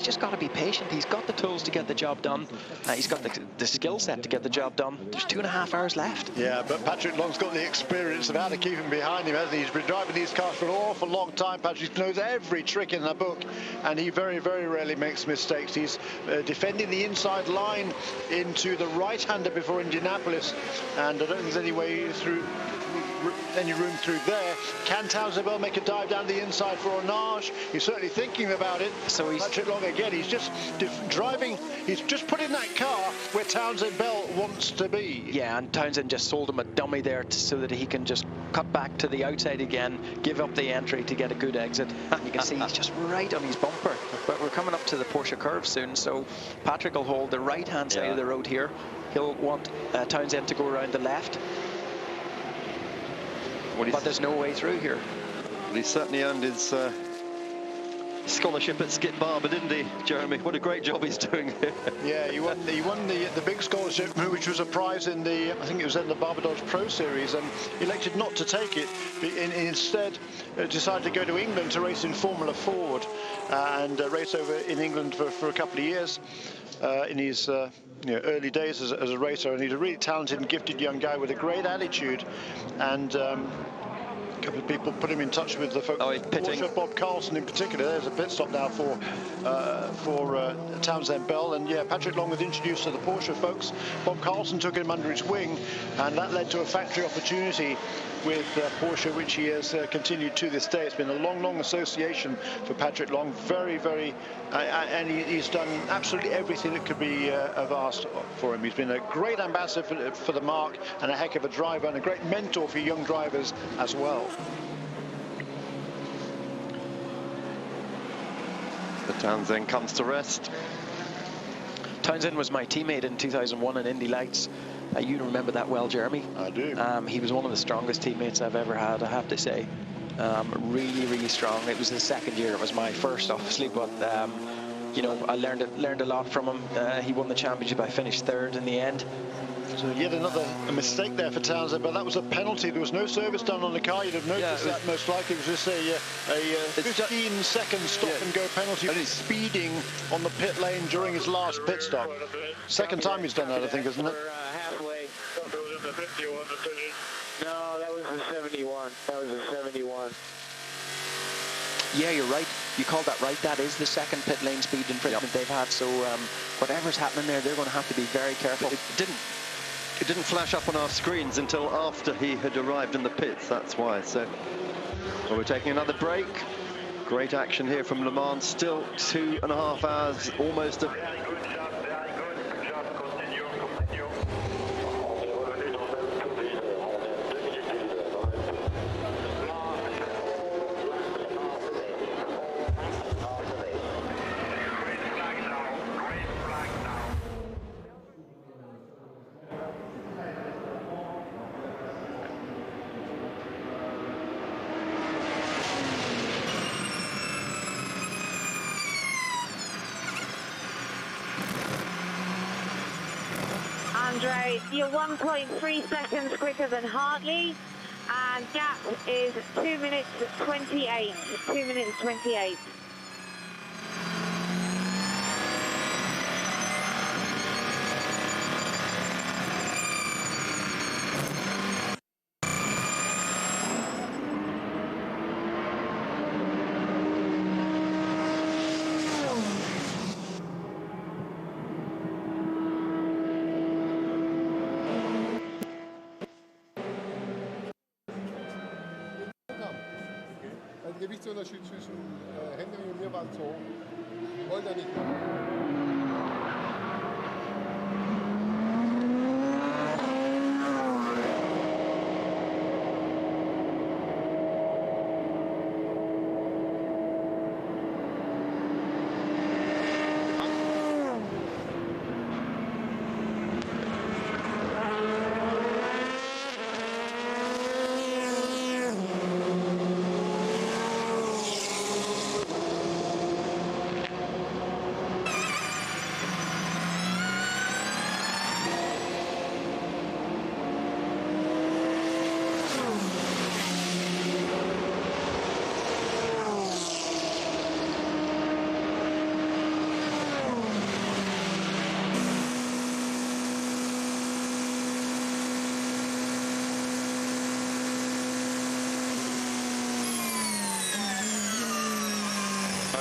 just got to be patient. He's got the tools to get the job done. He's got the skill set to get the job done. There's 2.5 hours left. Yeah, but Patrick Long's got the experience of how to keep him behind him, hasn't he? He's been driving these cars for an awful long time. Patrick knows every trick in the book, and he very, very rarely makes mistakes. He's defending the inside line into the right-hander before Indianapolis, and I don't think there's any way through. Any room through there. Can Townsend Bell make a dive down the inside for Onage? He's certainly thinking about it. So he's Patrick Long again. He's just driving. He's just put in that car where Townsend Bell wants to be. Yeah, and Townsend just sold him a dummy there so that he can just cut back to the outside again, give up the entry to get a good exit. You can see he's just right on his bumper. But we're coming up to the Porsche curve soon, so Patrick will hold the right-hand side of the road here. He'll want Townsend to go around the left. But there's no way through here. Well, he certainly earned his scholarship at Skip Barber, didn't he, Jeremy? What a great job he's doing here. Yeah, he won the big scholarship, which was a prize in the, I think it was in the Barbados Pro Series, and elected not to take it. Instead, decided to go to England to race in Formula Ford and race over in England for a couple of years in his early days as a racer. And he's a really talented and gifted young guy with a great attitude. And a couple of people put him in touch with the folks. Oh, he's pitting. Porsche, Bob Carlson in particular. There's a pit stop now for Townsend Bell, and yeah, Patrick Long was introduced to the Porsche folks. Bob Carlson took him under his wing, and that led to a factory opportunity with Porsche, which he has continued to this day. It's been a long association for Patrick Long. Very, very, and he's done absolutely everything that could be of asked for him. He's been a great ambassador for the marque, and a heck of a driver, and a great mentor for young drivers as well. The Townsend comes to rest. Townsend was my teammate in 2001 in Indy Lights. You remember that well, Jeremy? I do. He was one of the strongest teammates I've ever had, I have to say. Really strong. It was his second year. It was my first, obviously, but you know, I learned a lot from him. He won the championship. I finished third in the end. So yet another mistake there for Townsend, but that was a penalty. There was no service done on the car. You'd have noticed that most likely. It was just a 15-second stop-and-go penalty. And he's speeding on the pit lane during his last pit stop. Second time he's done that, I think, isn't it? Halfway. No, that was a 71. That was a 71. Yeah, you're right. You called that right. That is the second pit lane speed infringement they've had. So whatever's happening there, they're going to have to be very careful. It didn't flash up on our screens until after he had arrived in the pits. That's why. So we're taking another break. Great action here from Le Mans. Still 2.5 hours, almost a... Andre, you're 1.3 seconds quicker than Hartley, and gap is 2 minutes 28. 2 minutes 28. Der Gewichtsunterschied zwischen Henry und mir war so. Wollte er nicht.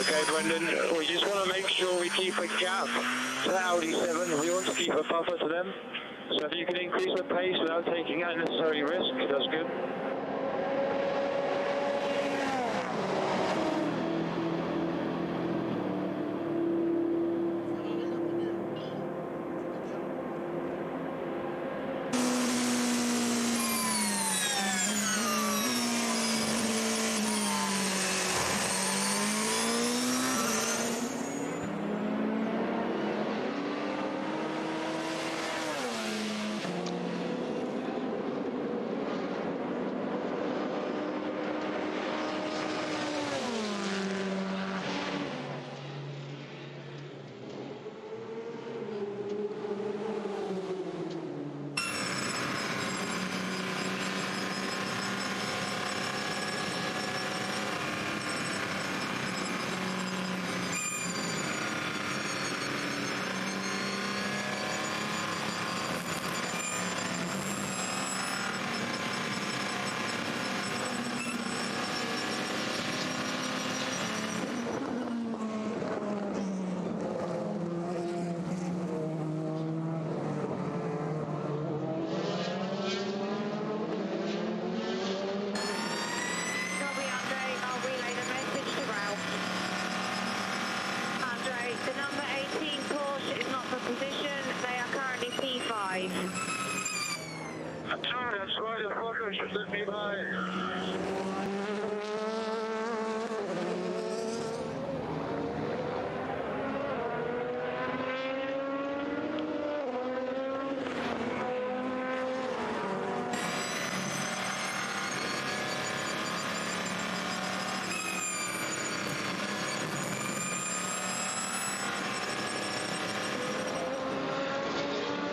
Okay, Brendan, we just want to make sure we keep a gap to the Audi 7. We want to keep a buffer to them. So if you can increase the pace without taking unnecessary risk, that's good.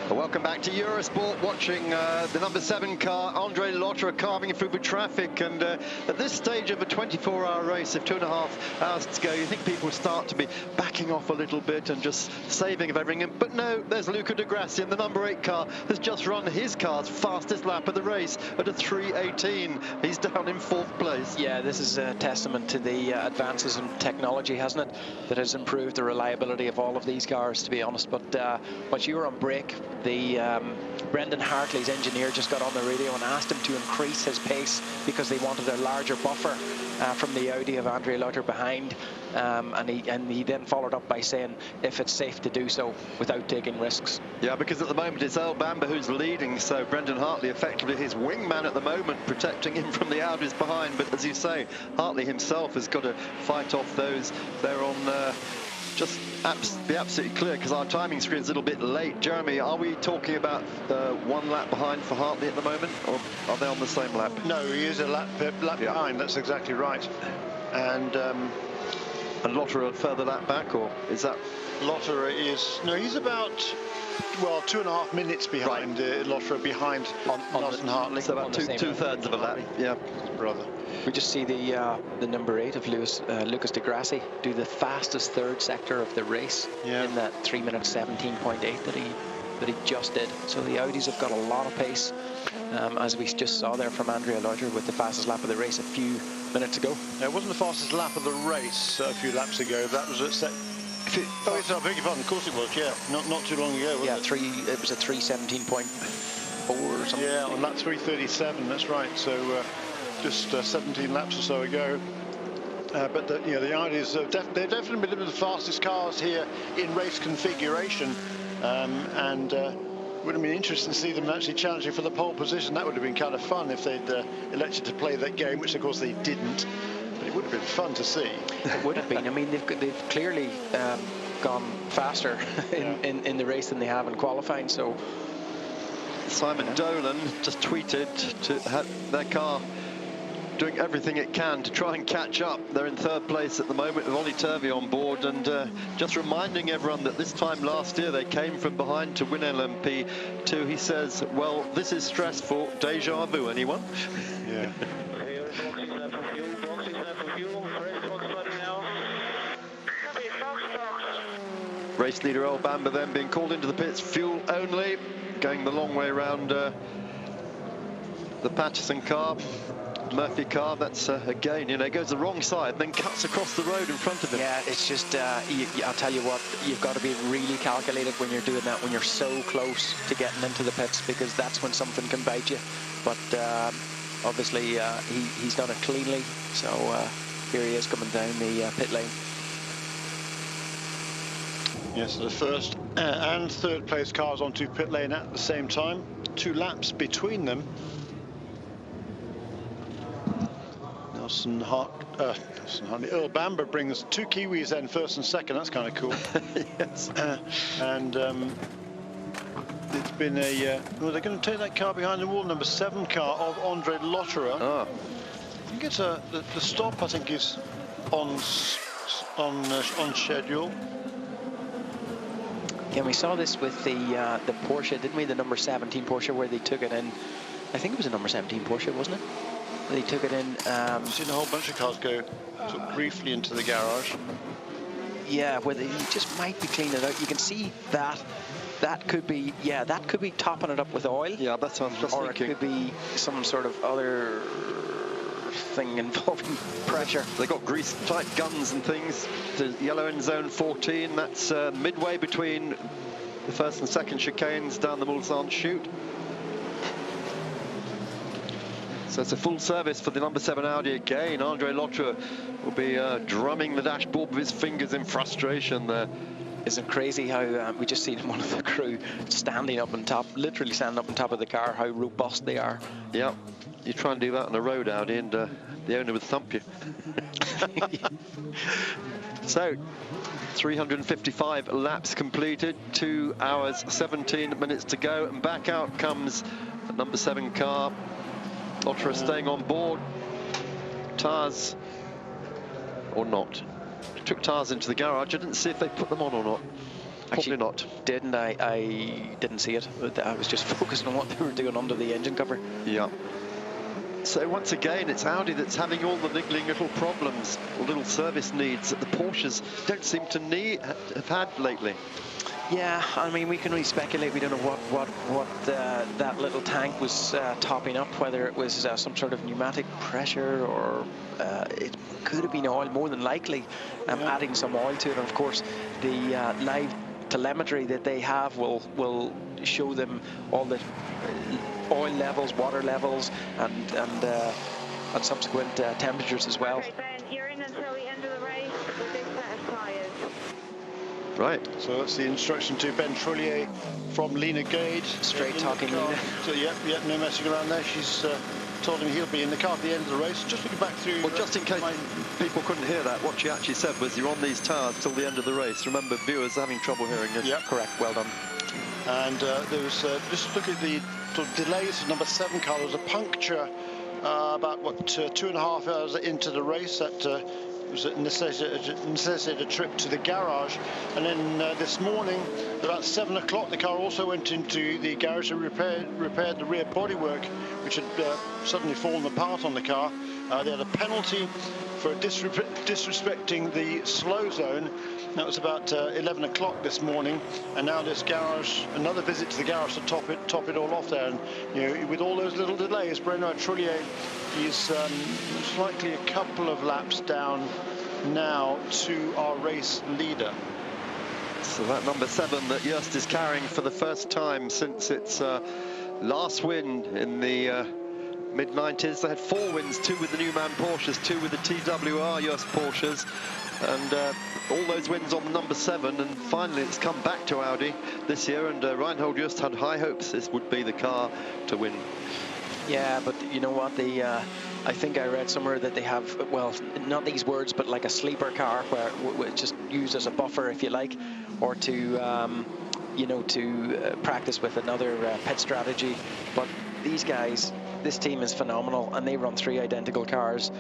Welcome back to Eurosport, watching the number 7 car, Andre Lotterer, carving through the traffic. And at this stage of a 24-hour race, of 2.5 hours to go, you think people start to be backing off a little bit and just saving of everything. But no, there's Luca Di Grassi, and the number 8 car has just run his car's fastest lap of the race at a 3:18. He's down in 4th place. Yeah, this is a testament to the advances in technology, hasn't it, that has improved the reliability of all of these cars, to be honest. But once you were on break, Brendan Hartley's engineer just got on the radio and asked him to increase his pace because they wanted a larger buffer from the Audi of Andre Lotterer behind, and he then followed up by saying if it's safe to do so without taking risks. Yeah, because at the moment it's Earl Bamber who's leading, so Brendan Hartley effectively his wingman at the moment, protecting him from the Audis behind. But as you say, Hartley himself has got to fight off those. They're on just be absolutely clear, because our timing screen is a little bit late. Jeremy, are we talking about 1 lap behind for Hartley at the moment, or are they on the same lap? No, he is a lap behind, that's exactly right. And Lotterer a further lap back, or is that? Lotterer is, no, he's about, well, 2.5 minutes behind, right. Lotterer behind Nelson Hartley. So about two-thirds of a lap, yeah. Brother. We just see the number 8 of Lucas Di Grassi do the fastest 3rd sector of the race in that 3:17.8 that he just did. So the Audis have got a lot of pace, as we just saw there from Andre Lotterer with the fastest lap of the race a few minutes ago. It wasn't the fastest lap of the race a few laps ago. That was at I beg your pardon. Of course it was. Yeah, not too long ago. Was it? It was a 3:17.4 or something. Yeah, on lap 3:37. That's right. So just 17 laps or so ago. But the Audis they've definitely been the fastest cars here in race configuration, and would have been interesting to see them actually challenging for the pole position. That would have been kind of fun if they'd elected to play that game, which of course they didn't. But it would have been fun to see. It would have been. I mean, they've clearly gone faster in the race than they have in qualifying. So Simon Dolan just tweeted to have their car doing everything it can to try and catch up. They're in 3rd place at the moment with Ollie Turvey on board, and just reminding everyone that this time last year they came from behind to win LMP2. He says, well, this is stressful. Deja vu, anyone? Yeah. Race leader Earl Bamber then being called into the pits, fuel only, going the long way around the Patterson car. Murphy car, that's again, you know, goes the wrong side and then cuts across the road in front of him. Yeah, it's just, I'll tell you what, you've got to be really calculated when you're doing that, when you're so close to getting into the pits, because that's when something can bite you. But obviously, he's done it cleanly, so here he is coming down the pit lane. Yes, the first and third place cars onto pit lane at the same time. 2 laps between them. Earl Bamber brings 2 Kiwis then, first and second. That's kind of cool. Yes. It's been a... well, they're going to take that car behind the wall, number 7 car of Andre Lotterer. Ah. I think it's the stop, I think, is on schedule. Yeah, we saw this with the Porsche, didn't we? The number 17 Porsche, where they took it in. I think it was a number 17 Porsche, wasn't it? They took it in. I've seen a whole bunch of cars go sort of briefly into the garage. Yeah, where they just might be cleaning it out. You can see that. That could be, yeah, that could be topping it up with oil. Yeah, that's what I was just thinking. Or it could be some sort of other thing involving pressure. They got grease-tight guns and things. The yellow in zone 14. That's midway between the first and second chicanes down the Mulsanne chute. So it's a full service for the number 7 Audi again. Andre Lotterer will be drumming the dashboard with his fingers in frustration there. Isn't it crazy how we just seen one of the crew standing up on top, literally standing up on top of the car, how robust they are. Yeah, you try and do that on a road, Audi, and the owner would thump you. So, 355 laps completed, 2 hours 17 minutes to go, and back out comes the number 7 car. Lotterer staying on board. Tires or not. Took tires into the garage. I didn't see if they put them on or not. Probably not. Didn't I didn't see it. I was just focused on what they were doing under the engine cover. Yeah. So once again, it's Audi that's having all the niggling little problems, little service needs that the Porsches don't seem to have had lately. Yeah, I mean, we can only speculate. We don't know what that little tank was topping up, whether it was some sort of pneumatic pressure, or it could have been oil, more than likely, adding some oil to it. And of course, the live telemetry that they have will show them all the oil levels, water levels, and subsequent temperatures as well. Okay, Ben, you're in until the end of the race with this set of tyres. Right. So that's the instruction to Ben Trullier from Lena Gade. Straight talking Lena. So yeah, no messing around there. She's told him he'll be in the car at the end of the race. Just looking back through... Well, just in case people couldn't hear that, what she actually said was you're on these tires till the end of the race. Remember, viewers are having trouble hearing us. Yeah, correct. Well done. And there was, just look at the sort of delays of number 7 car. There was a puncture about, what, 2.5 hours into the race. That necessitated a trip to the garage. And then this morning, about 7 o'clock, the car also went into the garage and repaired the rear bodywork, which had suddenly fallen apart on the car. They had a penalty for disrespecting the slow zone. That was about 11 o'clock this morning, and now this garage, another visit to the garage to top it all off there. And you know, with all those little delays, Benoit Trullier is most likely a couple of laps down now to our race leader. So that number 7 that Just is carrying for the first time since its last win in the mid-90s. They had 4 wins, 2 with the Newman Porsches, 2 with the TWR Just Porsches, and all those wins on the number 7, and finally it's come back to Audi this year, and Reinhold Just had high hopes this would be the car to win. Yeah, but you know what, I think I read somewhere that they have, well, not these words, but like a sleeper car, where just used as a buffer, if you like, or to you know, to practice with another pit strategy. But these guys, this team is phenomenal, and they run 3 identical cars.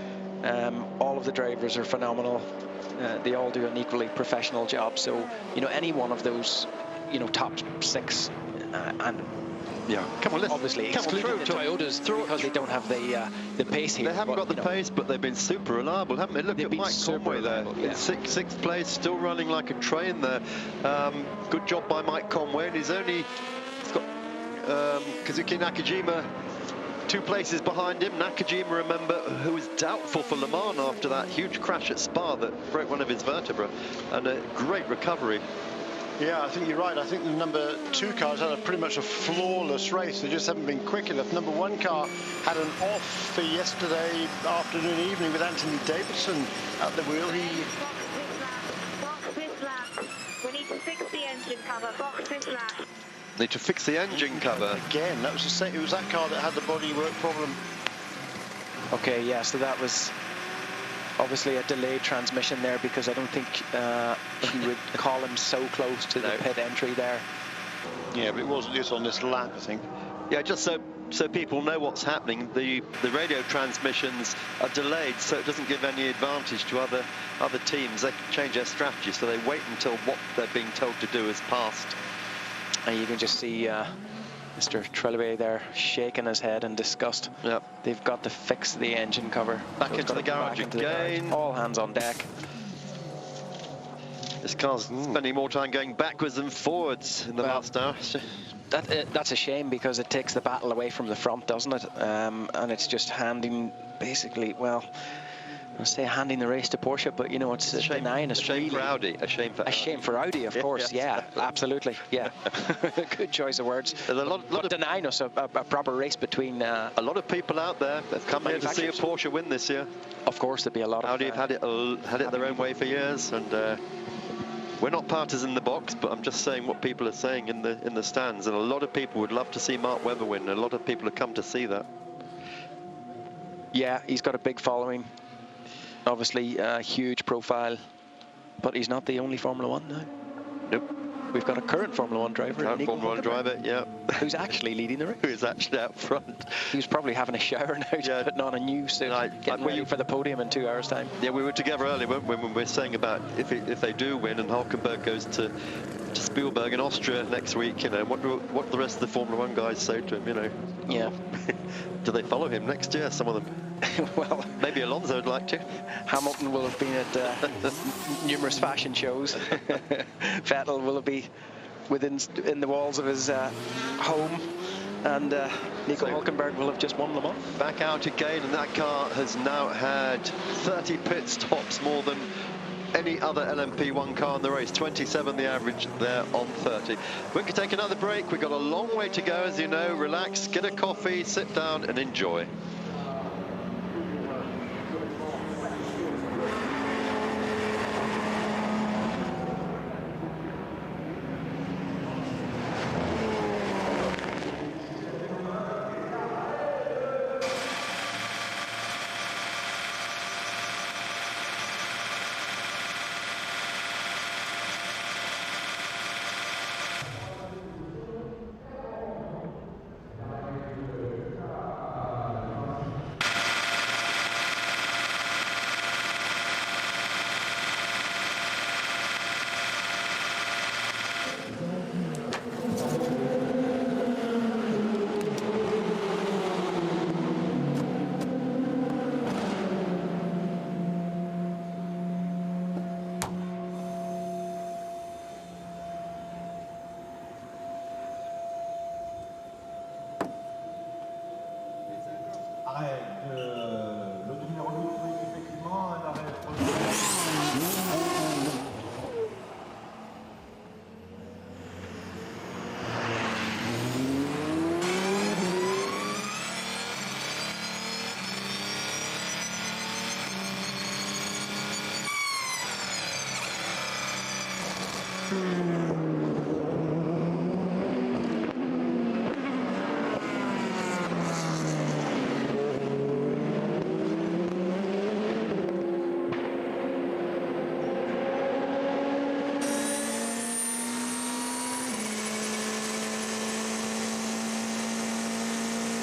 All of the drivers are phenomenal. They all do an equally professional job. So, you know, any one of those, you know, top 6, and yeah, come on, let's obviously excluding the Toyotas because they don't have the pace here. They haven't got the pace, but they've been super reliable, haven't they? Look at Mike Conway there, in sixth place, still running like a train there. Good job by Mike Conway, and he's got Kazuki Nakajima 2 places behind him. Nakajima, remember, who was doubtful for Le Mans after that huge crash at Spa that broke one of his vertebrae, and a great recovery. Yeah, I think you're right. I think the number 2 cars had pretty much a flawless race. They just haven't been quick enough. Number 1 car had an off for yesterday afternoon, evening with Anthony Davidson at the wheel. Box this lap. We need to fix the engine cover. Box this lap. Need to fix the engine cover. Again, that was the same. It was that car that had the bodywork problem. Okay, yeah, so that was obviously a delayed transmission there, because I don't think he would call him so close to the pit entry there. Yeah, but it wasn't just on this lap, I think. Yeah, just so people know what's happening, the radio transmissions are delayed, so it doesn't give any advantage to other teams. They can change their strategy, so they wait until what they're being told to do is passed. And you can just see Mr. Trelewy there shaking his head in disgust. Yep. They've got to fix the engine cover. Back into the garage again. All hands on deck. This car's spending more time going backwards than forwards in the last hour. That's a shame, because it takes the battle away from the front, doesn't it? And it's just handing, basically, well, I say handing the race to Porsche, but you know, it's denying us. A shame for Audi. A shame for Audi, of course. Yeah, absolutely. Yeah, good choice of words. There's a lot denying us a proper race between. A lot of people out there have come here to see a Porsche win this year. Of course, there'd be a lot of. Audi have had it their own way for years, and we're not parters in the box, but I'm just saying what people are saying in the stands, and a lot of people would love to see Mark Webber win. A lot of people have come to see that. Yeah, he's got a big following. Obviously, huge profile, but he's not the only Formula One now. Nope. We've got a current Formula One driver. Current Formula One driver, yeah. Who's actually leading the race. Who's actually out front. He's probably having a shower now, putting on a new suit, getting ready for the podium in 2 hours' time. Yeah, we were together earlier when we were saying about if they do win and Hulkenberg goes to Spielberg in Austria next week, you know, what do the rest of the Formula One guys say to him, you know? Yeah. Do they follow him next year, some of them? Well, maybe Alonso would like to. Hamilton will have been at numerous fashion shows. Vettel will be in the walls of his home, and Nico Hulkenberg will have just won Le Mans. Back out again, and that car has now had 30 pit stops, more than any other LMP1 car in the race. 27 the average there on 30. We can take another break. We've got a long way to go, as you know. Relax, get a coffee, sit down and enjoy.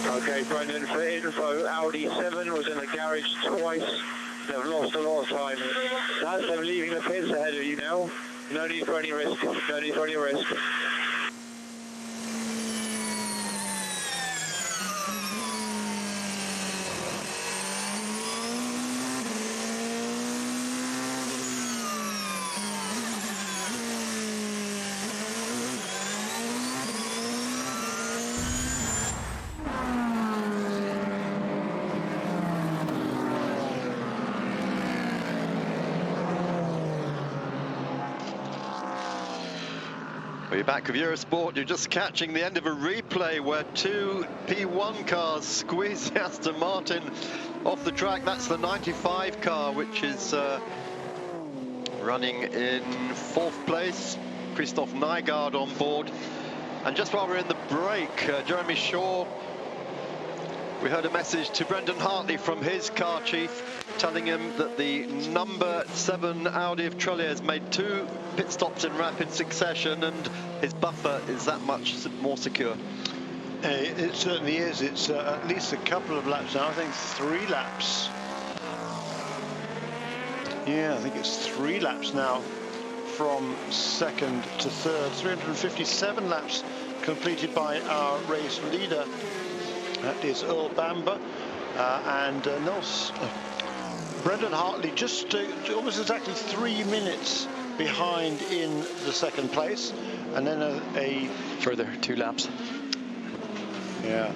Okay, Brendan, for info, Audi 7 was in the garage twice. They've lost a lot of time. That's them leaving the pits ahead of you now. No need for any risk. No need for any risk. Well, you're back with Eurosport. You're just catching the end of a replay where two P1 cars squeeze Aston Martin off the track. That's the 95 car, which is running in 4th place. Christoph Nygaard on board. And just while we're in the break, Jeremy Shaw, we heard a message to Brendan Hartley from his car chief, telling him that the number 7 Audi of Trulli has made 2 pit stops in rapid succession, and his buffer is that much more secure. It certainly is. It's at least a couple of laps now. I think 3 laps. Yeah, I think it's 3 laps now from 2nd to 3rd. 357 laps completed by our race leader. That is Earl Bamber and Brendan Hartley just almost exactly 3 minutes behind in the 2nd place, and then a further 2 laps. Yeah.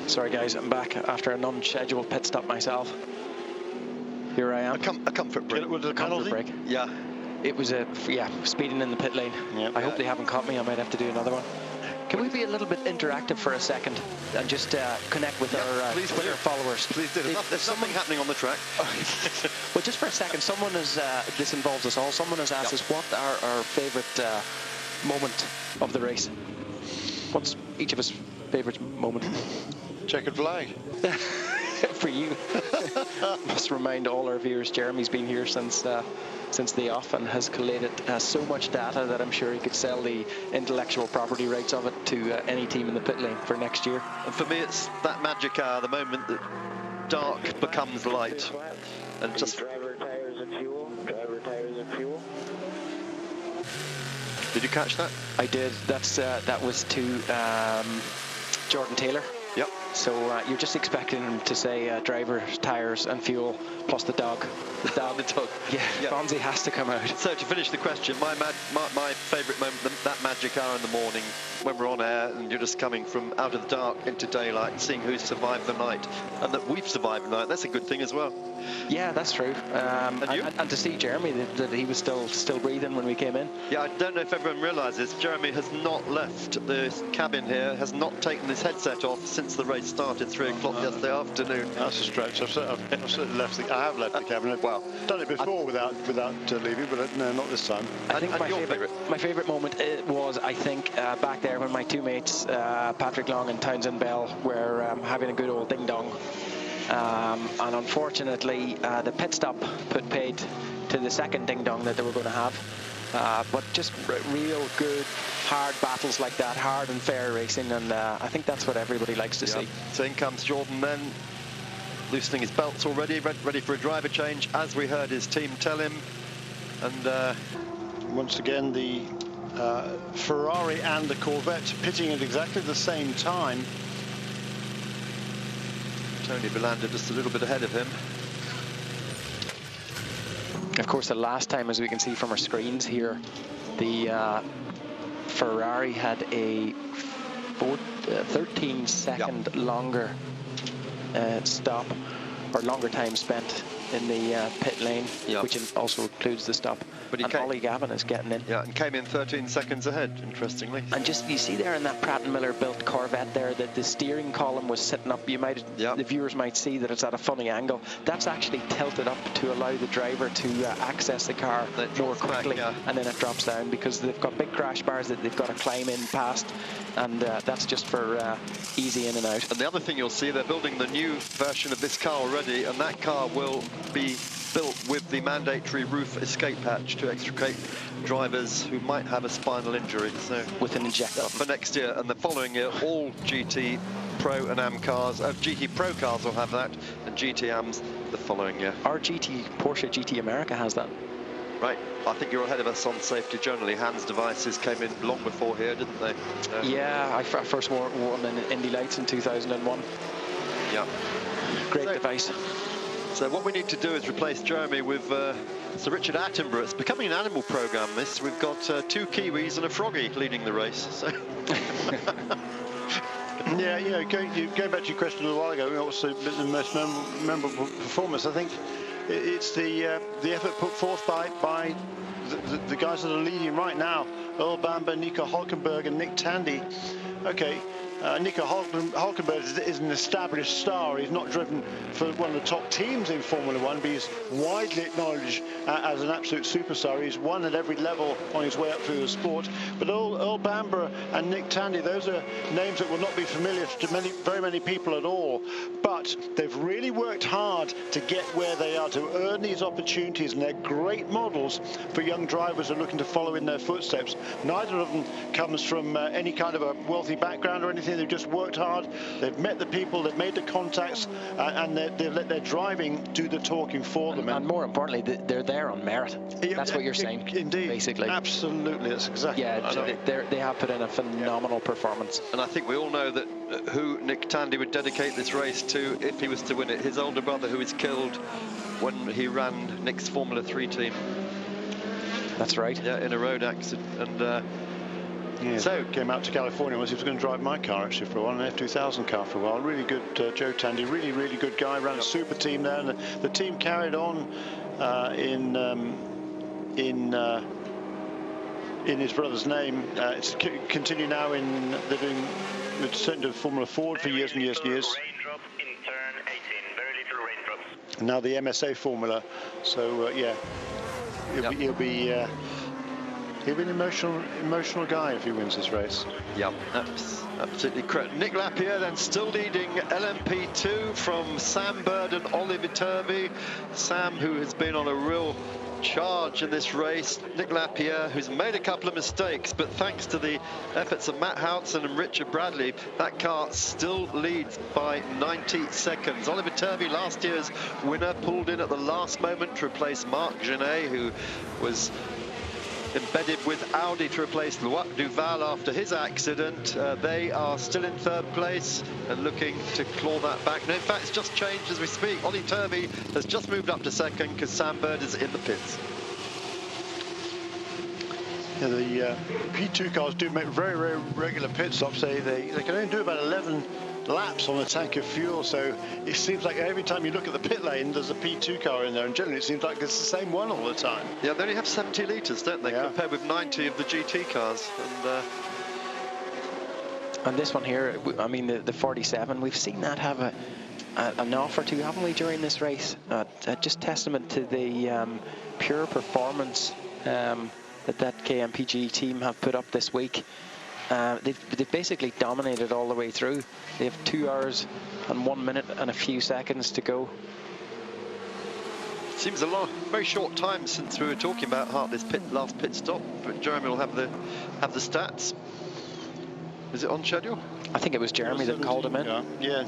Sorry guys, I'm back after an unscheduled pit stop myself. Here I am. A comfort break. Was it a Comfort penalty? break. Yeah. It was speeding in the pit lane. Yep. I hope they haven't caught me. I might have to do another one. Can we be a little bit interactive for a second and just connect with our Twitter followers? Please do. There's something happening on the track. Well, just for a second, someone has, this involves us all, someone has asked us what our favourite moment of the race. What's each of us' favourite moment? Checkered flag. For you. Must remind all our viewers, Jeremy's been here since the off and has collated so much data that I'm sure he could sell the intellectual property rights of it to any team in the pit lane for next year. And for me, it's that magic hour, the moment that dark becomes light. And just... Driver, tires and fuel. Driver, tires and fuel. Did you catch that? I did. That was to Jordan Taylor. Yep. So you're just expecting him to say driver, tyres and fuel plus the dog. The dog. The dog. Yeah, Yeah. Fonzie has to come out. So to finish the question, my favourite moment, that magic hour in the morning when we're on air and you're just coming from out of the dark into daylight and seeing who's survived the night, and that we've survived the night, that's a good thing as well. Yeah, that's true. And you? And to see Jeremy, that he was still breathing when we came in. Yeah, I don't know if everyone realises, Jeremy has not left the cabin here, has not taken his headset off since the race started 3 o'clock yesterday afternoon. That's a stretch. I've certainly left the. I have left the cabin. Well, done it before without leaving, but no, not this time. I think and my favourite moment was, I think, back there when my 2 mates, Patrick Long and Townsend Bell, were having a good old ding-dong. And unfortunately, the pit stop put paid to the second ding-dong that they were going to have. But just real good, hard battles like that, hard and fair racing, and I think that's what everybody likes to see. So in comes Jordan then, loosening his belts already, ready for a driver change, as we heard his team tell him. And once again, the Ferrari and the Corvette pitting at exactly the same time. Tony Belander just a little bit ahead of him. Of course, the last time, as we can see from our screens here, the Ferrari had a 13-second longer stop, or longer time spent in the pit lane, which also includes the stop. But Ollie Gavin is getting in. Yeah, and came in 13 seconds ahead, interestingly. And just, you see there in that Pratt & Miller built Corvette there that the steering column was sitting up. You might, the viewers might see that it's at a funny angle. That's actually tilted up to allow the driver to access the car more quickly, and then it drops down because they've got big crash bars that they've got to climb in past, and that's just for easy in and out. And the other thing you'll see, they're building the new version of this car already, and that car will be built with the mandatory roof escape hatch to extricate drivers who might have a spinal injury. So with an eject button for next year, and the following year, all GT Pro and AM cars, GT Pro cars will have that, and GT AMs the following year. Our Porsche GT America has that. Right, I think you're ahead of us on safety generally. Hans devices came in long before here, didn't they? Yeah, I first wore one in Indy Lights in 2001. Yeah. Great device. So what we need to do is replace Jeremy with Sir Richard Attenborough. It's becoming an animal programme, this. We've got 2 Kiwis and a froggy leading the race. So. Yeah, you know, going back to your question a little while ago, what's the most memorable performance? I think it's the effort put forth by the guys that are leading right now, Earl Bamber, Nico Hulkenberg and Nick Tandy. Okay, Nico Hulkenberg is an established star. He's not driven for one of the top teams in Formula One, but he's widely acknowledged as an absolute superstar. He's won at every level on his way up through the sport. But Earl Bamber and Nick Tandy, those are names that will not be familiar to very many people at all. But they've really worked hard to get where they are, to earn these opportunities, and they're great models for young drivers who are looking to follow in their footsteps. Neither of them comes from any kind of a wealthy background or anything. They've just worked hard, they've met the people, they've made the contacts, and they've let their driving do the talking for them. And more importantly, they're there on merit. That's what you're saying. Indeed. Basically. Absolutely, that's exactly. Yeah, they have put in a phenomenal performance. And I think we all know that who Nick Tandy would dedicate this race to if he was to win it. His older brother, who was killed when he ran Nick's Formula 3 team. That's right. Yeah, in a road accident. And yeah, so came out to California once. He was going to drive my car actually for a while, an F2000 car for a while. Really good Joe Tandy, really good guy. Ran a super team there, and the team carried on in his brother's name. It's continue now they're doing the descent of Formula Ford for years and years and years. Raindrop in turn 18, very little raindrops. And now the MSA Formula. So yeah, he'll be an emotional guy if he wins this race. Yep, absolutely correct. Nick Lapierre then still leading LMP2 from Sam Bird and Oliver Turvey. Sam, who has been on a real charge in this race. Nick Lapierre, who's made a couple of mistakes, but thanks to the efforts of Matt Houghton and Richard Bradley, that car still leads by 90 seconds. Oliver Turvey, last year's winner, pulled in at the last moment to replace Marc Genet, who was embedded with Audi to replace Loic Duval after his accident. They are still in third place and looking to claw that back. And in fact, it's just changed as we speak. Ollie Turvey has just moved up to second because Sam Bird is in the pits. Yeah, the P2 cars do make very regular pit stops. They can only do about 11 laps on a tank of fuel, so it seems like every time you look at the pit lane there's a P2 car in there, and generally it seems like it's the same one all the time. Yeah, they only have 70 litres, don't they, yeah, compared with 90 of the GT cars. And this one here, I mean, the 47, we've seen that have an off or two, haven't we, during this race? Just testament to the pure performance that KMPG team have put up this week. They've basically dominated all the way through. They have 2 hours and 1 minute and a few seconds to go. Seems a very short time since we were talking about Hartley's last pit stop, but Jeremy will have the stats. Is it on schedule? I think it was Jeremy that called him in. Yeah,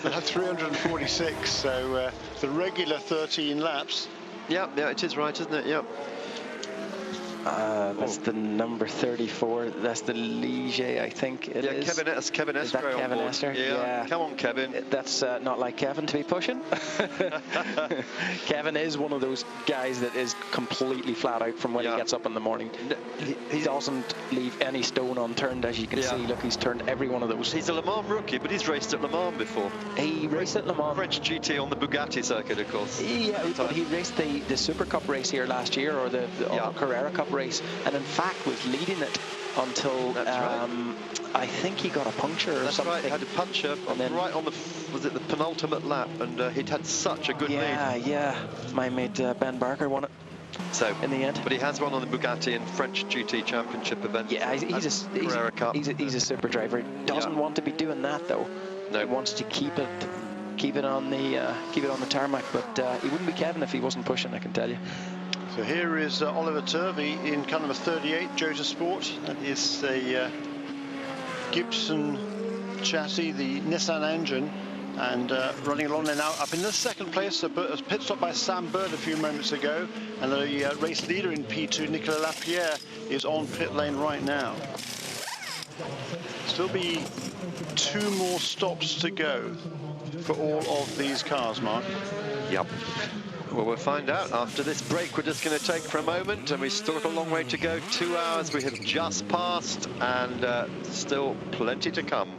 they had 346, so the regular 13 laps. Yeah, it is right, isn't it? Yeah. That's the number 34. That's the Ligier, I think it is. Kevin Estre. Is that Kevin on Estre? Yeah. Come on, Kevin. That's not like Kevin to be pushing. Kevin is one of those guys that is completely flat out from when he gets up in the morning. He doesn't leave any stone unturned, as you can see. Look, he's turned every one of those. He's a Le Mans rookie, but he's raced at Le Mans before. He raced at Le Mans. French GT on the Bugatti circuit, of course. Yeah, but he raced the Super Cup race here last year, or the Carrera Cup race, and in fact was leading it until I think he got a puncture or something. That's right, had a puncture right on the, was it the penultimate lap, and he'd had such a good lead. Yeah, my mate Ben Barker won it. So in the end, but he has won on the Bugatti in French GT Championship events. Yeah, he's a super driver. He doesn't want to be doing that though. No, he wants to keep it on the tarmac. But he wouldn't be Kevin if he wasn't pushing, I can tell you. So here is Oliver Turvey in car number 38, Jota Sport. That is a Gibson chassis, the Nissan engine, and running along there now up in the second place. A pit stop by Sam Bird a few moments ago, and the race leader in P2, Nicolas Lapierre, is on pit lane right now. Still be 2 more stops to go for all of these cars, Mark. Yep. Well, we'll find out after this break we're just going to take for a moment, and we've still got a long way to go. 2 hours we have just passed, and still plenty to come.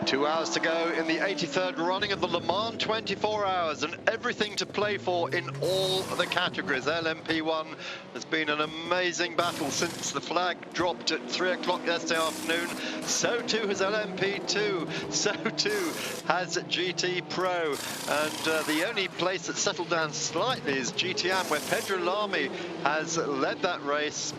2 hours to go in the 83rd running of the Le Mans 24 hours, and everything to play for in all the categories. LMP1 has been an amazing battle since the flag dropped at 3 o'clock yesterday afternoon. So too has LMP2, so too has GT Pro, and the only place that settled down slightly is GTM, where Pedro Lamy has led that race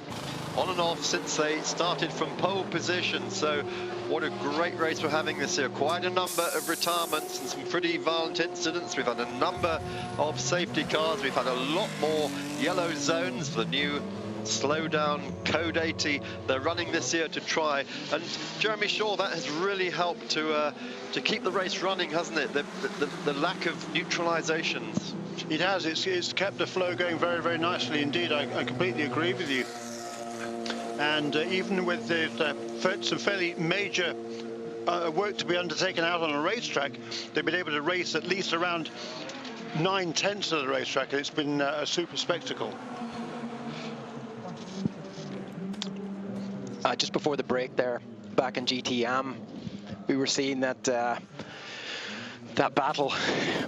on and off since they started from pole position. So what a great race we're having this year. Quite a number of retirements and some pretty violent incidents. We've had a number of safety cars. We've had a lot more yellow zones for the new slowdown code 80 they're running this year to try. And Jeremy Shaw, that has really helped to keep the race running, hasn't it? The lack of neutralizations. It has. It's kept the flow going very, very nicely indeed. I completely agree with you. And even with some fairly major work to be undertaken out on a racetrack, they've been able to race at least around 9/10 of the racetrack. It's been a super spectacle. Just before the break there, back in GTM, we were seeing that that battle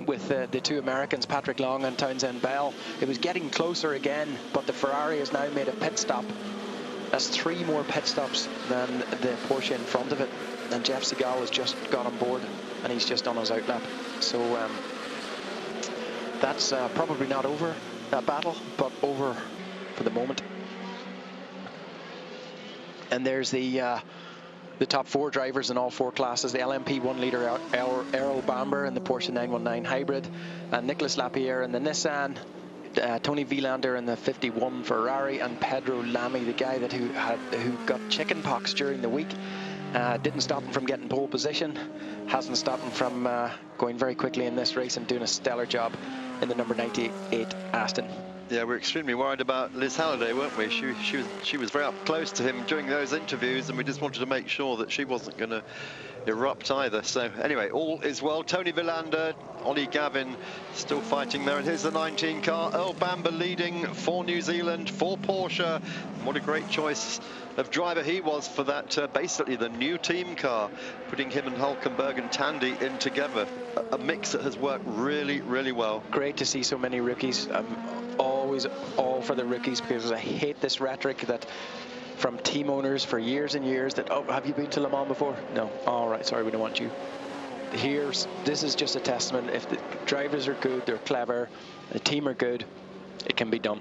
with the two Americans, Patrick Long and Townsend Bell. It was getting closer again, but the Ferrari has now made a pit stop. That's 3 more pit stops than the Porsche in front of it, and Jeff Segal has just got on board and he's just done his outlap. So that's probably not over, that battle, but over for the moment. And there's the top 4 drivers in all 4 classes: the LMP1 leader Errol Bamber in the Porsche 919 Hybrid, and Nicolas Lapierre in the Nissan, Tony Vilander in the 51 Ferrari, and Pedro Lamy, the guy who got chicken pox during the week. Didn't stop him from getting pole position, hasn't stopped him from going very quickly in this race and doing a stellar job in the number 98 Aston. Yeah, we're extremely worried about Liz Halliday, weren't we? She was very up close to him during those interviews, and we just wanted to make sure that she wasn't going to erupt either. So anyway, all is well. Tony Vilander, Ollie Gavin still fighting there, and here's the 19 car. Earl Bamber leading for New Zealand, for Porsche. What a great choice of driver he was for that, basically the new team car, putting him and Hulkenberg and Tandy in together. A mix that has worked really, really well. Great to see so many rookies. Always all for the rookies, because I hate this rhetoric that from team owners for years and years that, oh, have you been to Le Mans before? No. All right, sorry, we don't want you. This is just a testament. If the drivers are good, they're clever, the team are good, it can be done.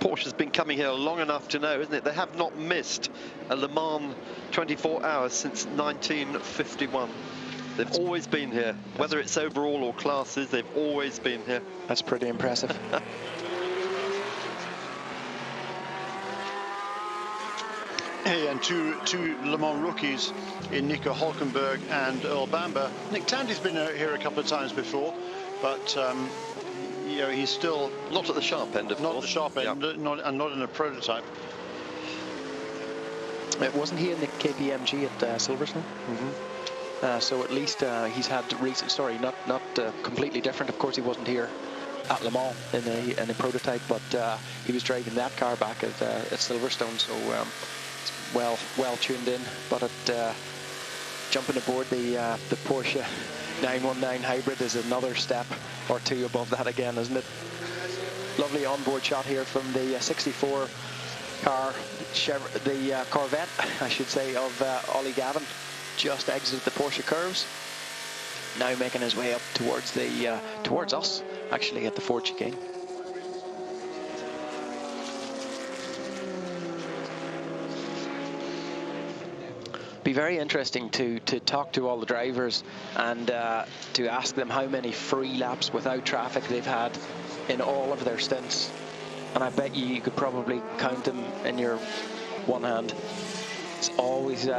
Porsche's been coming here long enough to know, isn't it? They have not missed a Le Mans 24 hours since 1951. They've always been here, whether it's overall or classes, they've always been here. That's pretty impressive. Hey, and two Le Mans rookies in Nico Hulkenberg and Earl Bamber. Nick Tandy's been here a couple of times before, but you know, he's still not at the sharp end, of course. Not at the sharp end, yep. not in a prototype. Wasn't he in the KPMG at Silverstone? So at least he's had recent, sorry, not completely different. Of course, he wasn't here at Le Mans in a prototype, but he was driving that car back at Silverstone. So well tuned in. But at jumping aboard the Porsche 919 Hybrid is another step or two above that again, isn't it? Lovely onboard shot here from the 64 car, the Corvette, I should say, of Ollie Gavin. Just exited the Porsche curves, now making his way up towards towards us, actually, at the Ford chicane. Be very interesting to talk to all the drivers and to ask them how many free laps without traffic they've had in all of their stints, and I bet you could probably count them in your one hand. It's always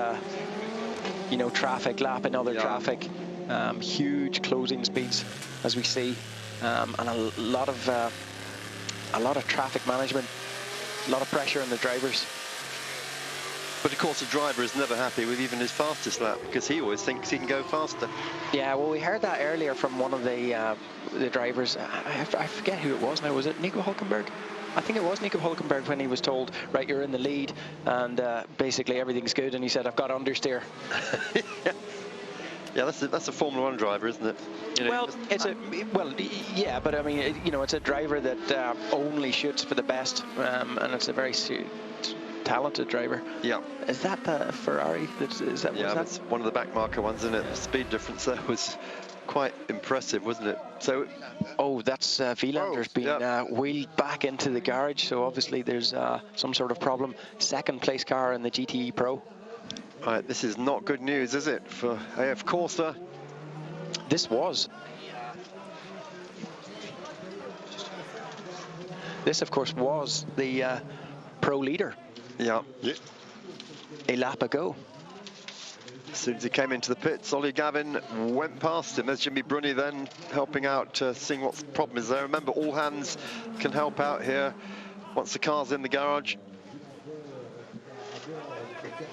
you know, traffic, lap and other traffic, huge closing speeds, as we see, and a lot of traffic management, a lot of pressure on the drivers. But of course, the driver is never happy with even his fastest lap, because he always thinks he can go faster. Yeah, well, we heard that earlier from one of the drivers. I forget who it was now. Was it Nico Hulkenberg? I think it was Nico Hülkenberg when he was told, right, you're in the lead, and basically everything's good, and he said, I've got understeer. Yeah, that's a Formula 1 driver, isn't it? You know, yeah, but I mean, you know, it's a driver that only shoots for the best, and it's a very talented driver. Yeah. Is that the Ferrari? Yeah, it's one of the backmarker ones, isn't it? The speed difference there was quite impressive, wasn't it? So, oh, that's Wielander's been wheeled back into the garage, so obviously there's some sort of problem. Second place car in the GTE Pro. Right, this is not good news, is it, for AF Corsa? This was. This, of course, was the Pro leader. Yeah. A lap ago. As soon as he came into the pits, Ollie Gavin went past him. There's Jimmy Bruni then helping out, seeing what the problem is there. Remember, all hands can help out here once the car's in the garage.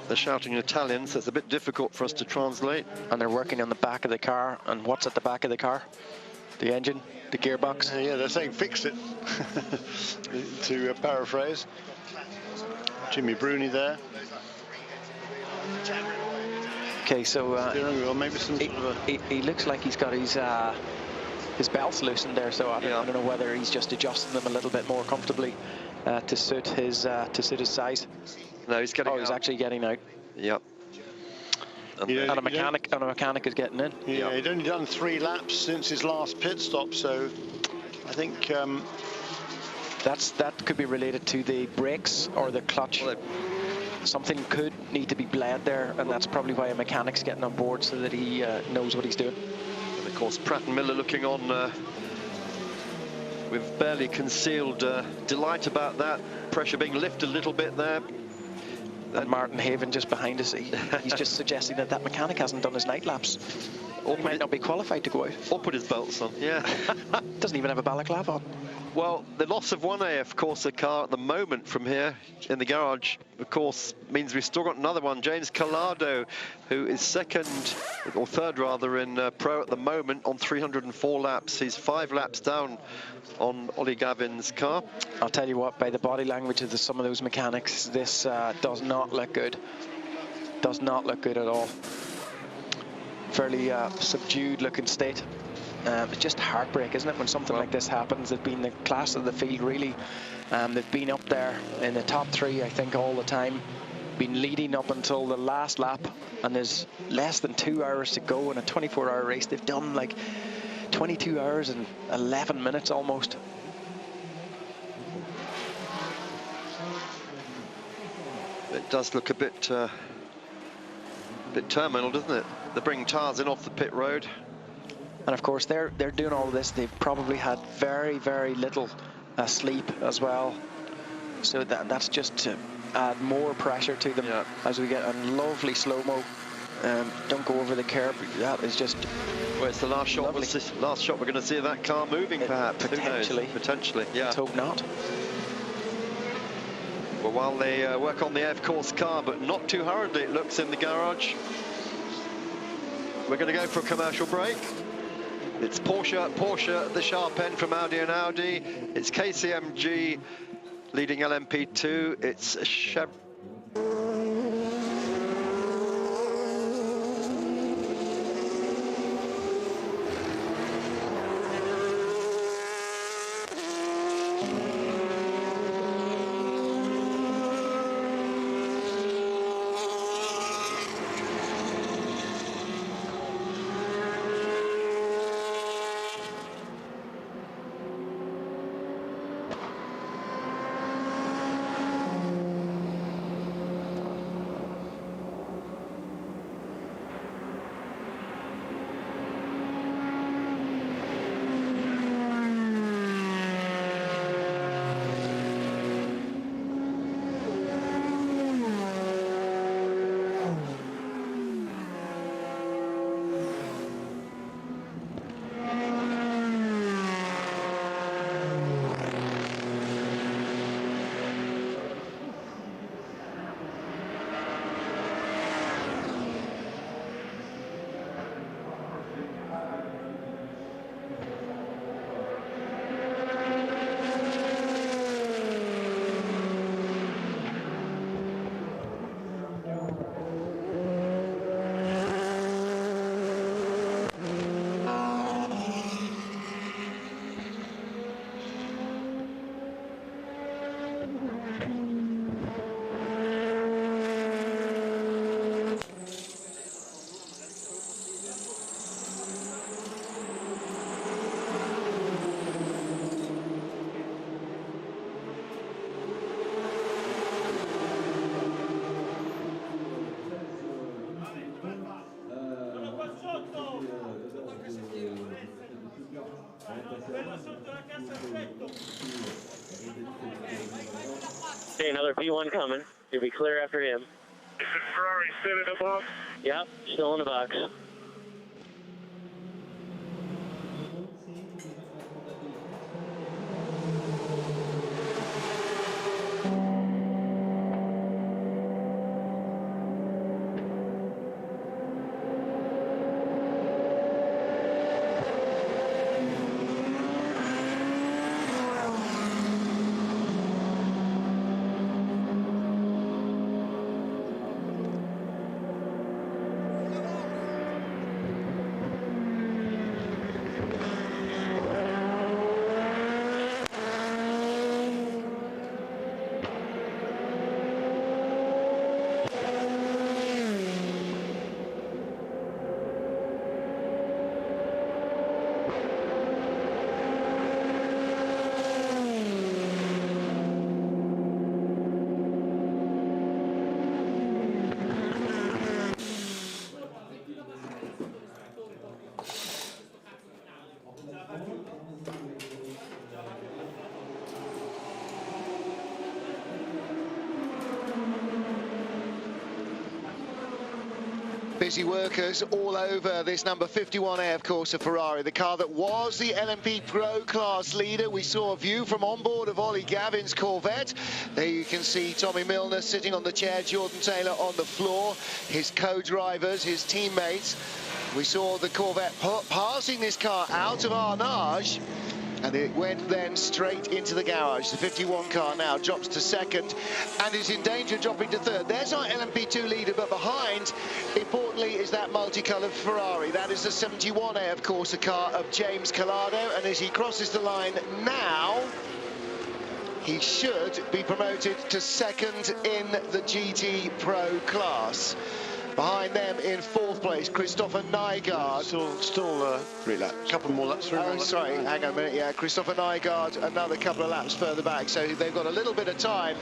They're shouting in Italian, so it's a bit difficult for us to translate. And they're working on the back of the car. And what's at the back of the car? The engine, the gearbox. Yeah, they're saying fix it, to paraphrase. Jimmy Bruni there. Okay, so steering wheel, maybe some sort of a... he looks like he's got his belts loosened there, so I don't know whether he's just adjusting them a little bit more comfortably to suit his size. No, he's getting out. He's actually getting out. Yep. And a mechanic is getting in. Yeah, he'd only done 3 laps since his last pit stop, so I think that could be related to the brakes or the clutch. Well, something could need to be bled there, and that's probably why a mechanic's getting on board so that he knows what he's doing. And of course, Pratt and Miller looking on with barely concealed delight about that. Pressure being lifted a little bit there. And Martin Haven just behind us, he's just suggesting that mechanic hasn't done his night laps. Or he might not be qualified to go out. Or put his belts on, yeah. Doesn't even have a balaclava on. Well, the loss of one AF Corsa car at the moment from here in the garage, of course, means we've still got another one. James Collado, who is second, or third rather, in Pro at the moment on 304 laps. He's 5 laps down on Ollie Gavin's car. I'll tell you what, by the body language of some of those mechanics, this does not look good. Does not look good at all. Fairly subdued looking state. It's just heartbreak, isn't it, when something like this happens? They've been the class of the field, really. They've been up there in the top 3, I think, all the time. Been leading up until the last lap, and there's less than 2 hours to go in a 24-hour race. They've done like 22 hours and 11 minutes almost. It does look a bit terminal, doesn't it? They're bringing cars in off the pit road. And of course, they're doing all this. They've probably had very, very little sleep as well. So that's just to add more pressure to them as we get a lovely slow-mo. Don't go over the curb. That is just... Well, it's the last shot. Last shot we're going to see that car moving, perhaps. Potentially. Potentially, yeah. Let's hope not. Well, while they work on the AF Corsa car, but not too hurriedly, it looks, in the garage. We're going to go for a commercial break. It's Porsche at the sharp end from Audi and Audi. It's KCMG leading LMP2. It's Chevrolet. Okay, another P1 coming. You'll be clear after him. Is the Ferrari still in the box? Yep, still in the box. Busy workers all over this number 51A, of course, of Ferrari, the car that was the LMP Pro class leader. We saw a view from on board of Ollie Gavin's Corvette. There you can see Tommy Milner sitting on the chair, Jordan Taylor on the floor, his co-drivers, his teammates. We saw the Corvette passing this car out of Arnage, and it went then straight into the garage. The 51 car now drops to second and is in danger of dropping to third. There's our LMP2 leader, but behind, importantly, is that multicoloured Ferrari. That is the 71A, of course, a car of James Collado, and as he crosses the line now, he should be promoted to second in the GT Pro class. Behind them in fourth place, Christopher Nygaard. Still 3 laps. A couple more laps. Oh, sorry, hang on a minute. Yeah, Christopher Nygaard, another couple of laps further back. So they've got a little bit of time.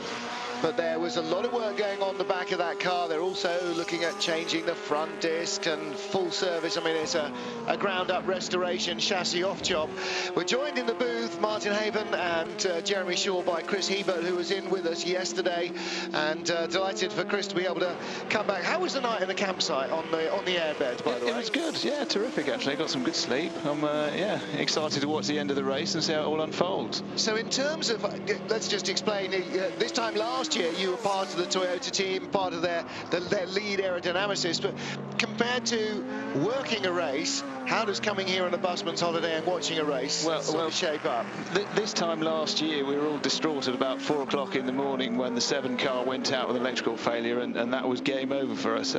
But there was a lot of work going on the back of that car. They're also looking at changing the front disc and full service. I mean, it's a ground-up restoration, chassis off job. We're joined in the booth, Martin Haven and Jeremy Shaw, by Chris Hebert, who was in with us yesterday, and delighted for Chris to be able to come back. How was the night in the campsite on the airbed, by the way? It was good, yeah, terrific actually. Got some good sleep. I'm yeah, excited to watch the end of the race and see how it all unfolds. So in terms of, let's just explain, this time last year you were part of the Toyota team, part of their lead aerodynamicist, but compared to working a race, how does coming here on a busman's holiday and watching a race sort of shape up? This time last year we were all distraught at about 4 o'clock in the morning when the 7 car went out with electrical failure, and that was game over for us.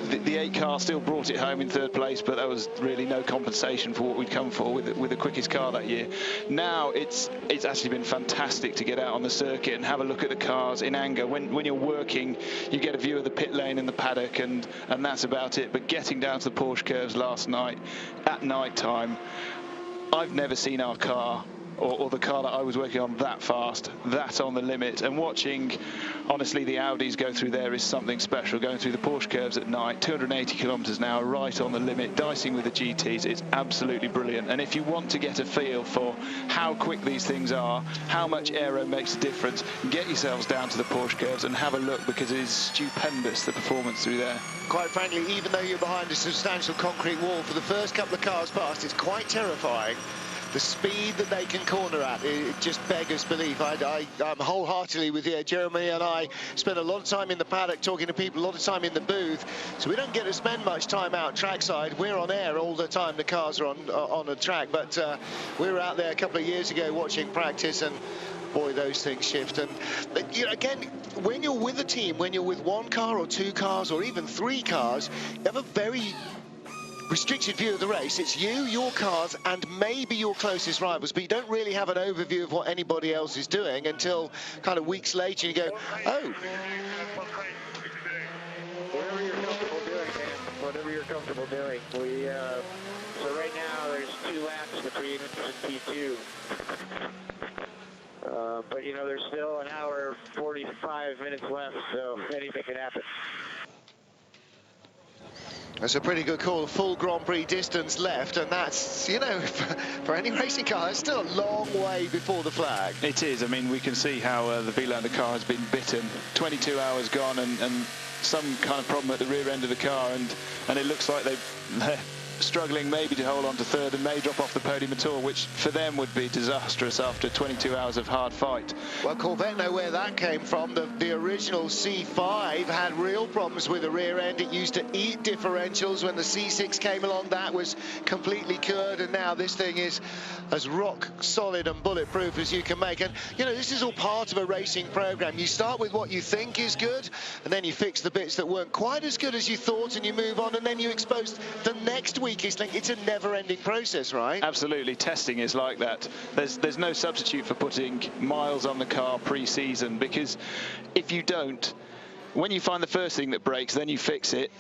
The 8 car still brought it home in third place, but there was really no compensation for what we'd come for with the quickest car that year. Now it's actually been fantastic to get out on the circuit and have a look at the cars in anger. When you're working, you get a view of the pit lane and the paddock, and that's about it. But getting down to the Porsche curves last night at night time, I've never seen our car or the car that I was working on that fast, that on the limit. And watching, honestly, the Audis go through there is something special. Going through the Porsche curves at night, 280 kilometres an hour, right on the limit, dicing with the GTs, it's absolutely brilliant. And if you want to get a feel for how quick these things are, how much aero makes a difference, get yourselves down to the Porsche curves and have a look, because it is stupendous, the performance through there. Quite frankly, even though you're behind a substantial concrete wall, for the first couple of cars past, it's quite terrifying. The speed that they can corner at, it just beggars belief. I'm wholeheartedly with you. Jeremy and I spend a lot of time in the paddock talking to people, a lot of time in the booth, so we don't get to spend much time out trackside. We're on air all the time. The cars are on the track, but we were out there a couple of years ago watching practice, and boy, those things shift. And you know, again, when you're with a team, when you're with 1 car or 2 cars or even 3 cars, you have a very restricted view of the race. It's you, your cars, and maybe your closest rivals, but you don't really have an overview of what anybody else is doing until kind of weeks later you go, oh. Whatever you're comfortable doing, man. Whatever you're comfortable doing. So right now there's 2 laps between P2. But you know, there's still an hour 45 minutes left, so anything can happen. That's a pretty good call. Full Grand Prix distance left, and that's, you know, for any racing car, it's still a long way before the flag. It is. I mean, we can see how the Vilander car has been bitten. 22 hours gone, and some kind of problem at the rear end of the car, and it looks like they're struggling maybe to hold on to third and may drop off the podium at all, which for them would be disastrous after 22 hours of hard fight. Well, Corvette know where that came from. The original C5 had real problems with the rear end. It used to eat differentials. When the C6 came along, that was completely cured, and now this thing is as rock solid and bulletproof as you can make. And you know, this is all part of a racing program. You start with what you think is good, and then you fix the bits that weren't quite as good as you thought, and you move on, and then you expose the next weakest link. It's a never-ending process, right? Absolutely. Testing is like that. There's no substitute for putting miles on the car pre-season, because if you don't, when you find the first thing that breaks, then you fix it.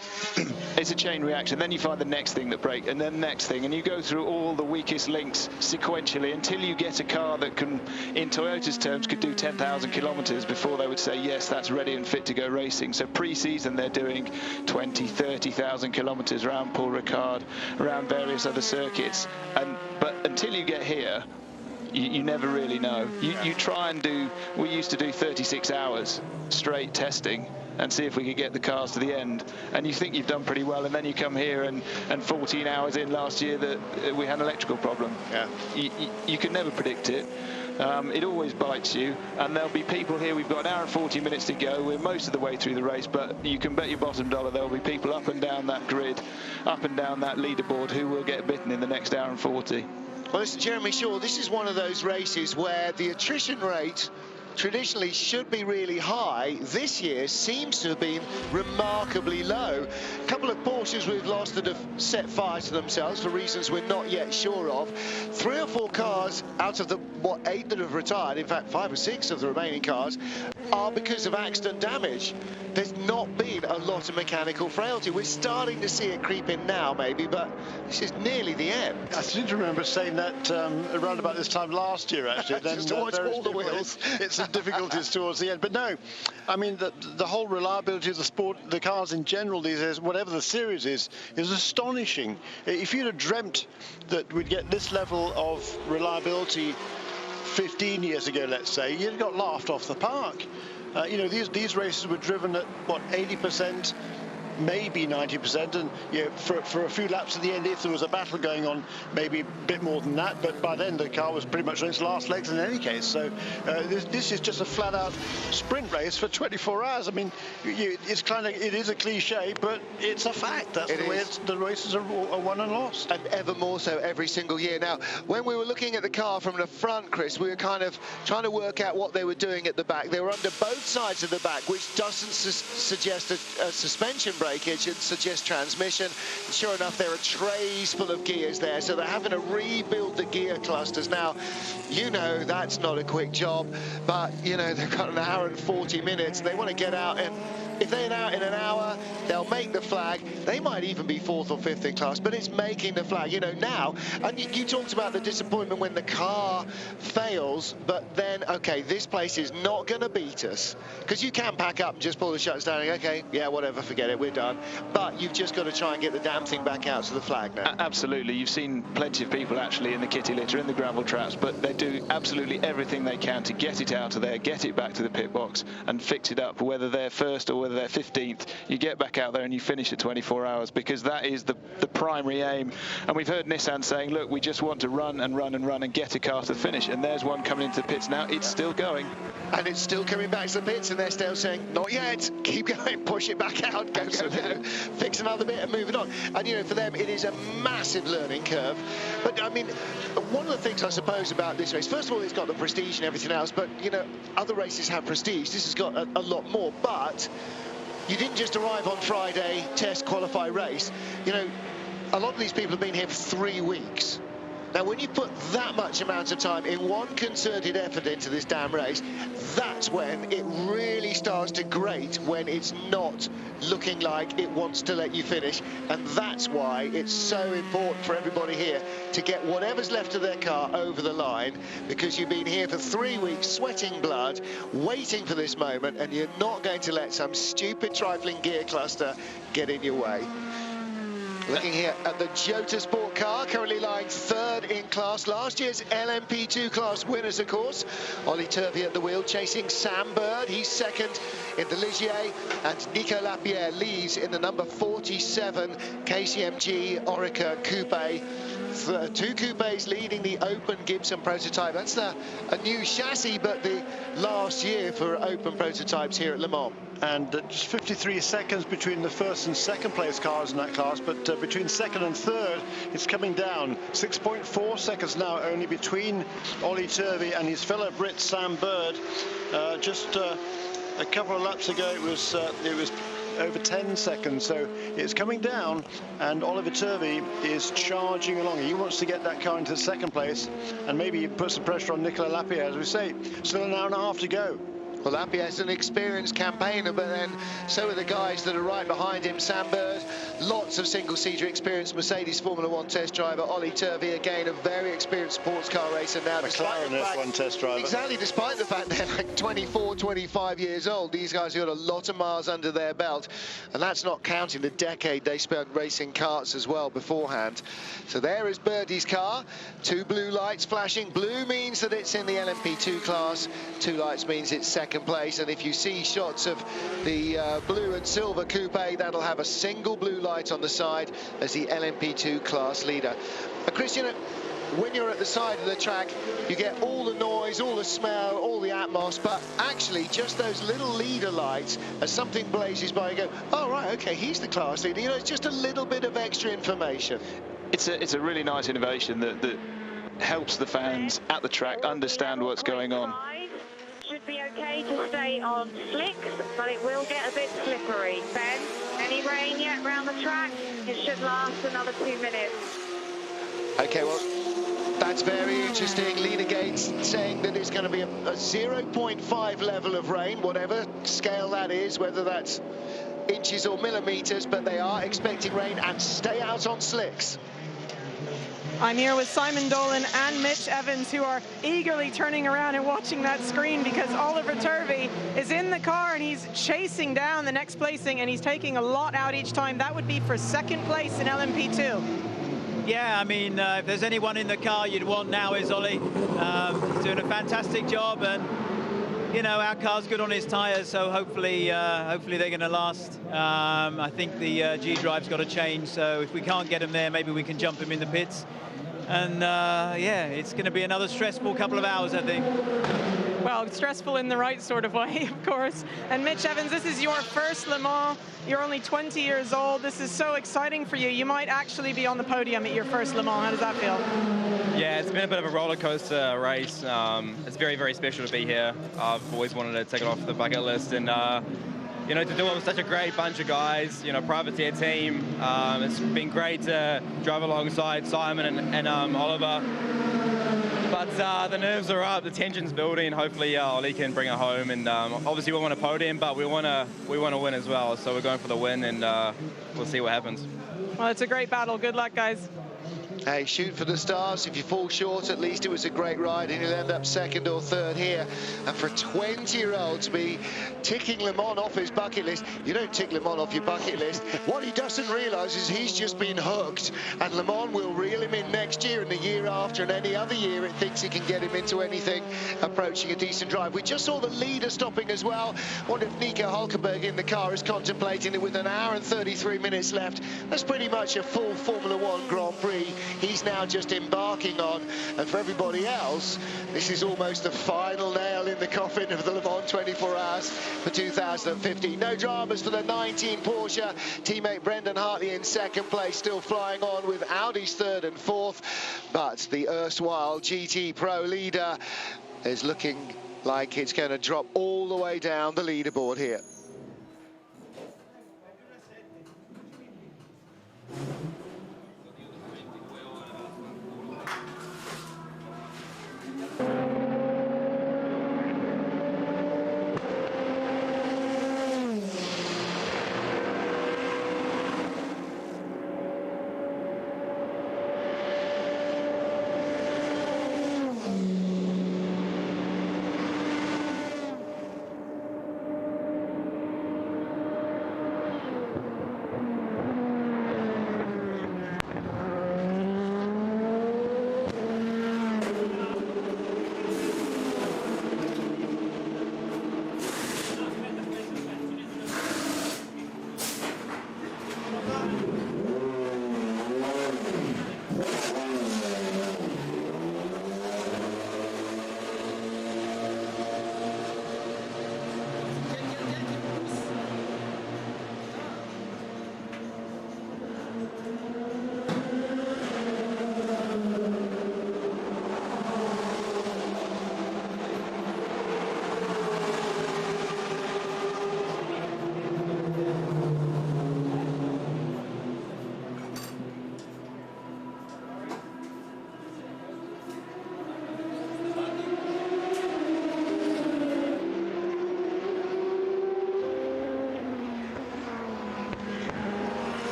It's a chain reaction. Then you find the next thing that breaks, and then the next thing, and you go through all the weakest links sequentially until you get a car that can, in Toyota's terms, could do 10,000 kilometers before they would say, yes, that's ready and fit to go racing. So pre-season, they're doing 20, 30,000 kilometers around Paul Ricard, around various other circuits. But until you get here, you never really know. You try and do, we used to do 36 hours straight testing and see if we could get the cars to the end, and you think you've done pretty well, and then you come here and 14 hours in last year that we had an electrical problem. Yeah. You can never predict it. It always bites you, and there'll be people here. We've got an hour and 40 minutes to go. We're most of the way through the race, but you can bet your bottom dollar there'll be people up and down that grid, up and down that leaderboard, who will get bitten in the next hour and 40. Well, listen, Jeremy Shaw, this is one of those races where the attrition rate traditionally should be really high. This year seems to have been remarkably low. A couple of Porsches we've lost that have set fire to themselves for reasons we're not yet sure of. 3 or 4 cars out of the, 8 that have retired, in fact 5 or 6 of the remaining cars, are because of accident damage. There's not been a lot of mechanical frailty. We're starting to see it creep in now, maybe, but this is nearly the end. I seem to remember saying that around about this time last year, actually. Just to watch all the wheels. It's some difficulties towards the end. But no, I mean, the whole reliability of the sport, the cars in general these days, whatever the series is astonishing. If you'd have dreamt that we'd get this level of reliability 15 years ago, let's say, you'd have got laughed off the park. You know, these races were driven at, what, 80%? Maybe 90%, and you know, for a few laps at the end, if there was a battle going on, maybe a bit more than that, but by then the car was pretty much on its last legs in any case. So this is just a flat-out sprint race for 24 hours. I mean, it's kind of, it is a cliche, but it's a fact. That's the way the races are won and lost. And ever more so every single year. Now, when we were looking at the car from the front, Chris, we were kind of trying to work out what they were doing at the back. They were under both sides of the back, which doesn't suggest a suspension breakage, it suggests transmission. And sure enough, there are trays full of gears there, so they're having to rebuild the gear clusters. Now, you know that's not a quick job, but you know they've got an hour and 40 minutes. They want to get out, and if they're out in an hour, they'll make the flag. They might even be 4th or 5th in class, but it's making the flag, you know, now. And you talked about the disappointment when the car fails, but then, okay, this place is not going to beat us, because you can pack up and just pull the shutters down and, okay, yeah, whatever, forget it, we're done. But you've just got to try and get the damn thing back out to the flag now. Absolutely. You've seen plenty of people actually in the kitty litter, in the gravel traps, but they do absolutely everything they can to get it out of there, get it back to the pit box and fix it up, whether they're first or whether they're 15th. You get back out there and you finish at 24 hours, because that is the primary aim. And we've heard Nissan saying, look, we just want to run and run and run and get a car to the finish. And there's one coming into the pits now. It's still going. And it's still coming back to the pits, and they're still saying, not yet, keep going, push it back out, go, fix another bit and move it on. And, you know, for them, it is a massive learning curve. But, I mean, one of the things I suppose about this race, first of all, it's got the prestige and everything else, but, you know, other races have prestige. This has got a lot more, but you didn't just arrive on Friday, test, qualify, race. You know, a lot of these people have been here for 3 weeks. Now, when you put that much amount of time in one concerted effort into this damn race, that's when it really starts to grate, when it's not looking like it wants to let you finish. And that's why it's so important for everybody here to get whatever's left of their car over the line, because you've been here for 3 weeks sweating blood, waiting for this moment, and you're not going to let some stupid trifling gear cluster get in your way. Looking here at the Motorsport car, currently lying third in class. Last year's LMP2 class winners, of course. Ollie Turvey at the wheel, chasing Sam Bird. He's second in the Ligier, and Nico Lapierre leads in the number 47 KCMG Orica Coupe. Two coupes leading the Open Gibson prototype. That's a new chassis, but the last year for Open prototypes here at Le Mans. And just 53 seconds between the first and second place cars in that class, but between second and third, it's coming down. 6.4 seconds now only between Ollie Turvey and his fellow Brit Sam Bird. Just a couple of laps ago, it was over 10 seconds, so it's coming down, and Oliver Turvey is charging along. He wants to get that car into the second place and maybe put some pressure on Nicolas Lapierre. As we say, still an hour and a half to go. Well, Lapierre's an experienced campaigner, but then so are the guys that are right behind him. Sam Bird, lots of single-seater experience, Mercedes Formula 1 test driver. Ollie Turvey, again, a very experienced sports car racer now. McLaren F1 test driver. Exactly, despite the fact they're like 24, 25 years old. These guys have got a lot of miles under their belt, and that's not counting the decade they spent racing karts as well beforehand. So there is Birdie's car. Two blue lights flashing. Blue means that it's in the LMP2 class. Two lights means it's second place, and if you see shots of the blue and silver coupe, that'll have a single blue light on the side as the LMP2 class leader. Christian, when you're at the side of the track, you get all the noise, all the smell, all the atmos, but actually just those little leader lights, as something blazes by, you go, oh right, okay, he's the class leader. You know, it's just a little bit of extra information. It's a really nice innovation that helps the fans at the track understand what's going on. Should be okay to stay on slicks, but it will get a bit slippery. Ben, any rain yet around the track? It should last another 2 minutes. Okay, well, that's very interesting. Leader Gates saying that it's going to be a 0.5 level of rain, whatever scale that is, whether that's inches or millimeters, but they are expecting rain and stay out on slicks. I'm here with Simon Dolan and Mitch Evans, who are eagerly turning around and watching that screen because Oliver Turvey is in the car and he's chasing down the next placing, and he's taking a lot out each time. That would be for second place in LMP2. Yeah, I mean, if there's anyone in the car you'd want now is Ollie. He's doing a fantastic job, and you know, our car's good on his tyres, so hopefully they're going to last. I think the G-drive's got to change, so if we can't get him there, maybe we can jump him in the pits. And yeah, it's going to be another stressful couple of hours, I think. Well, stressful in the right sort of way, of course. And Mitch Evans, this is your first Le Mans. You're only 20 years old. This is so exciting for you. You might actually be on the podium at your first Le Mans. How does that feel? Yeah, it's been a bit of a roller coaster race. It's very, very special to be here. I've always wanted to take it off the bucket list, and you know, to do it with such a great bunch of guys, you know, privateer team. It's been great to drive alongside Simon and Oliver. But the nerves are up, the tension's building. Hopefully Ollie can bring it home, and obviously we want a podium, but we want to win as well. So we're going for the win, and we'll see what happens. Well, it's a great battle. Good luck, guys. Hey, shoot for the stars. If you fall short, at least it was a great ride, and you'll end up second or third here. And for a 20-year-old to be ticking Le Mans off his bucket list, you don't tick Le Mans off your bucket list. What he doesn't realise is he's just been hooked, and Le Mans will reel him in next year and the year after, and any other year it thinks he can get him into anything approaching a decent drive. We just saw the leader stopping as well. Wonder if Nico Hulkenberg in the car is contemplating it with an hour and 33 minutes left. That's pretty much a full Formula 1 Grand Prix he's now just embarking on, and for everybody else, this is almost the final nail in the coffin of the Le Mans 24 Hours for 2015. No dramas for the 19 Porsche. Teammate Brendan Hartley in second place, still flying on with Audi's third and fourth, but the erstwhile GT Pro leader is looking like it's going to drop all the way down the leaderboard here.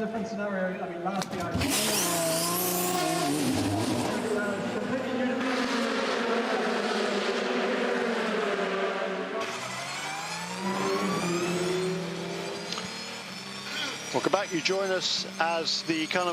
different scenario. I mean, last year, Welcome back. You join us as the kind of